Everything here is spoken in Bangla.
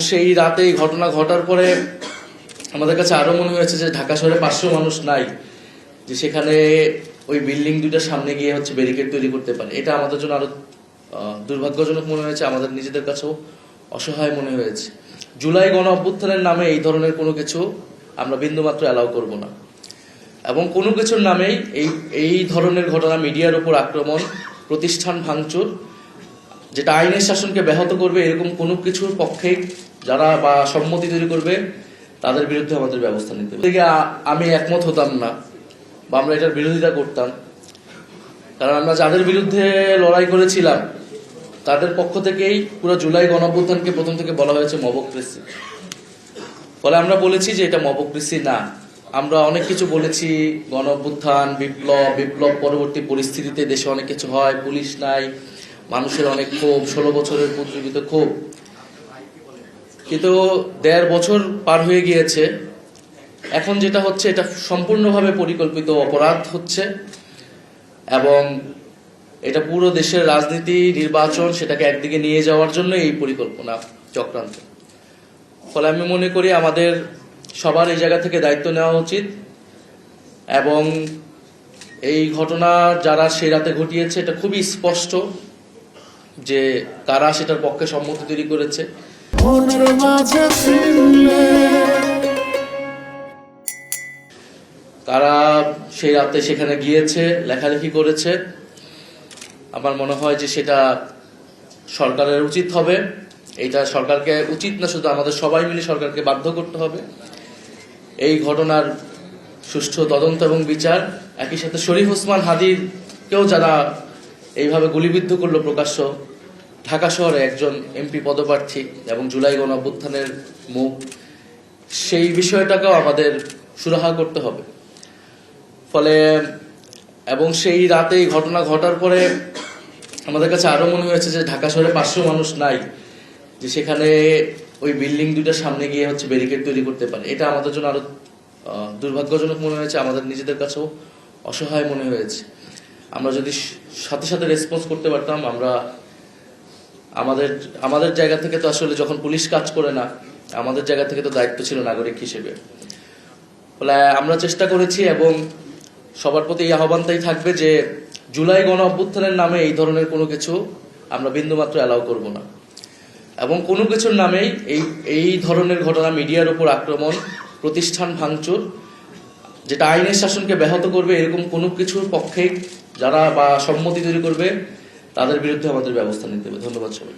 সেই রাতে এই ঘটনা ঘটার পরে আমাদের কাছে আরো মনে হয়েছে যে ঢাকা শহরে 500 মানুষ নাই যে সেখানে ওই বিল্ডিং দুইটার সামনে গিয়ে ব্যারিকেড তৈরি করতে পারে। এটা আমাদের জন্য আরো দুর্ভাগ্যজনক মনে হয়েছে, আমাদের নিজেদের কাছেও অসহায় মনে হয়েছে। জুলাই গণ অভ্যুত্থানের নামে এই ধরনের কোনো কিছু আমরা বিন্দুমাত্র অ্যালাউ করব না, এবং কোনো কিছুর নামেই এই ধরনের ঘটনা, মিডিয়ার উপর আক্রমণ, প্রতিষ্ঠান ভাঙচুর, যেটা আইনের শাসনকে ব্যাহত করবে, এরকম কোনো কিছুর পক্ষে যারা বা সম্মতি তৈরি করবে তাদের বিরুদ্ধে আমাদের ব্যবস্থা নিতে হবে। আমি একমত হতাম না বা আমরা এটার বিরোধিতা করতাম, কারণ আমরা যাদের বিরুদ্ধে লড়াই করেছিলাম তাদের পক্ষ থেকেই পুরো জুলাই গণঅভ্যুত্থানকে প্রথম থেকে বলা হয়েছে মবক্রেসি। ফলে আমরা বলেছি যে এটা মবক্রেসি না। আমরা অনেক কিছু বলেছি, গণঅভ্যুত্থান, বিপ্লব পরবর্তী পরিস্থিতিতে দেশে অনেক কিছু হয়, পুলিশ নাই, মানুষের অনেক ক্ষোভ, 16 বছরের পুত্রবিত ক্ষোভ। কিন্তু 1.5 বছর পার হয়ে গিয়েছে, এখন যেটা হচ্ছে এটা সম্পূর্ণভাবে পরিকল্পিত অপরাধ হচ্ছে, এবং এটা পুরো দেশের রাজনীতি, নির্বাচন, সেটাকে একদিকে নিয়ে যাওয়ার জন্য এই পরিকল্পনা চক্রান্ত। ফলে আমি মনে করি আমাদের সবার এই জায়গা থেকে দায়িত্ব নেওয়া উচিত, এবং এই ঘটনা যারা সেই রাতে ঘটিয়েছে এটা খুবই স্পষ্ট যে কারা সেটার পক্ষে সম্মতি তৈরি করেছে। কারা সেই রাতে সেখানে গিয়েছে, লেখালেখি করেছে। আমার মনে হয় যে সেটা সরকারের উচিত হবে। এটা সরকারকে উচিত না, শুধু আমাদের সবাই মিলে সরকারকে বাধ্য করতে হবে এই ঘটনার সুষ্ঠু তদন্ত এবং বিচার। একই সাথে শরীফ ওসমান হাদীকেও যারা এইভাবে গুলিবিদ্ধ করলো প্রকাশ্য, ঢাকা শহরে একজন এমপি পদপ্রার্থী এবং জুলাই গণ অভ্যুত্থানের মুখ, সেই বিষয়টাকেও আমাদের সুরাহা করতে হবে। ফলে এবং সেই রাতে এই ঘটনা ঘটার পরে আমাদের কাছে আরো মনে হয়েছে যে ঢাকা শহরে 500 মানুষ নাই যে সেখানে ওই বিল্ডিং দুইটার সামনে গিয়ে ব্যারিকেড তৈরি করতে পারে। এটা আমাদের জন্য আরো দুর্ভাগ্যজনক মনে হয়েছে, আমাদের নিজেদের কাছেও অসহায় মনে হয়েছে। আমরা যদি সাথে সাথে রেসপন্স করতে পারতাম, আমরা আমাদের জায়গা থেকে তো আসলে যখন পুলিশ কাজ করে না, আমাদের জায়গা থেকে তো দায়িত্ব ছিল নাগরিক হিসেবে। ফলে আমরা চেষ্টা করেছি, এবং সবার প্রতি এই আহ্বানটাই থাকবে যে জুলাই গণ অভ্যুত্থানের নামে এই ধরনের কোনো কিছু আমরা বিন্দুমাত্র অ্যালাউ করব না, এবং কোনো কিছুর নামেই এই ধরনের ঘটনা, মিডিয়ার উপর আক্রমণ, প্রতিষ্ঠান ভাঙচুর, যেটা আইনের শাসনকে ব্যাহত করবে, এরকম কোনো কিছুর পক্ষে যারা বা সম্মতি তৈরি করবে তাদের বিরুদ্ধে আমাদের ব্যবস্থা নিতে হবে। ধন্যবাদ সবাই।